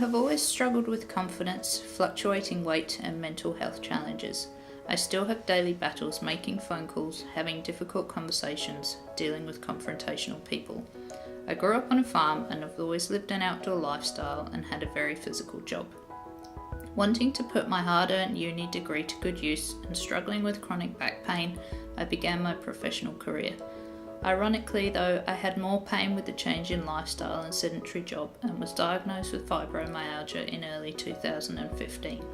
have always struggled with confidence, fluctuating weight, and mental health challenges. I still have daily battles making phone calls, having difficult conversations, dealing with confrontational people. I grew up on a farm and have always lived an outdoor lifestyle and had a very physical job. Wanting to put my hard-earned uni degree to good use and struggling with chronic back pain, I began my professional career. Ironically though, I had more pain with the change in lifestyle and sedentary job and was diagnosed with fibromyalgia in early 2015.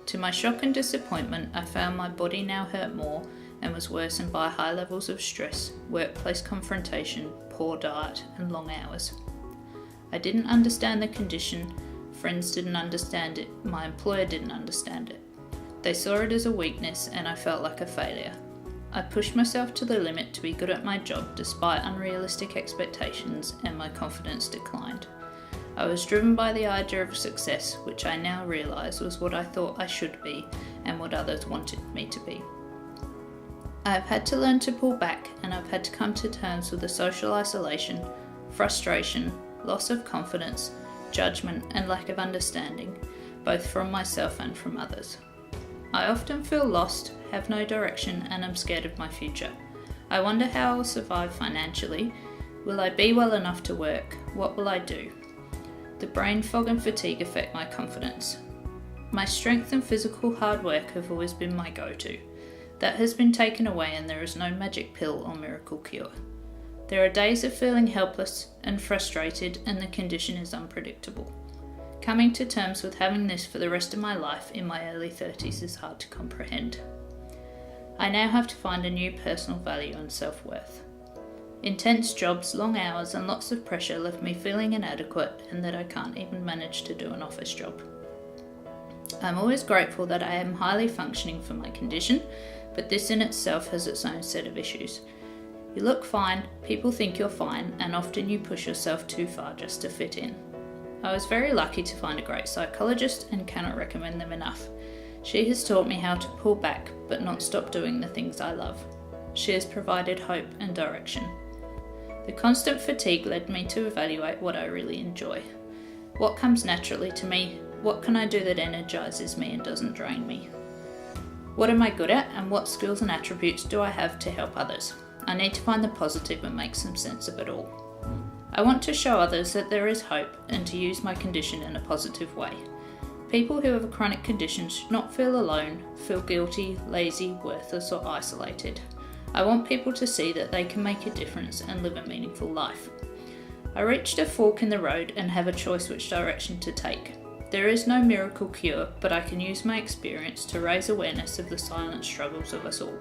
To my shock and disappointment, I found my body now hurt more and was worsened by high levels of stress, workplace confrontation, poor diet and long hours. I didn't understand the condition, friends didn't understand it, my employer didn't understand it. They saw it as a weakness and I felt like a failure. I pushed myself to the limit to be good at my job despite unrealistic expectations and my confidence declined. I was driven by the idea of success, which I now realise was what I thought I should be and what others wanted me to be. I have had to learn to pull back and I've had to come to terms with the social isolation, frustration, loss of confidence, judgment and lack of understanding, both from myself and from others. I often feel lost, have no direction and am scared of my future. I wonder how I will survive financially. Will I be well enough to work? What will I do? The brain fog and fatigue affect my confidence. My strength and physical hard work have always been my go-to. That has been taken away and there is no magic pill or miracle cure. There are days of feeling helpless and frustrated and the condition is unpredictable. Coming to terms with having this for the rest of my life in my early 30s is hard to comprehend. I now have to find a new personal value and self-worth. Intense jobs, long hours and lots of pressure left me feeling inadequate and that I can't even manage to do an office job. I'm always grateful that I am highly functioning for my condition, but this in itself has its own set of issues. You look fine, people think you're fine, and often you push yourself too far just to fit in. I was very lucky to find a great psychologist and cannot recommend them enough. She has taught me how to pull back but not stop doing the things I love. She has provided hope and direction. The constant fatigue led me to evaluate what I really enjoy. What comes naturally to me? What can I do that energises me and doesn't drain me? What am I good at and what skills and attributes do I have to help others? I need to find the positive and make some sense of it all. I want to show others that there is hope and to use my condition in a positive way. People who have a chronic condition should not feel alone, feel guilty, lazy, worthless or isolated. I want people to see that they can make a difference and live a meaningful life. I reached a fork in the road and have a choice which direction to take. There is no miracle cure, but I can use my experience to raise awareness of the silent struggles of us all.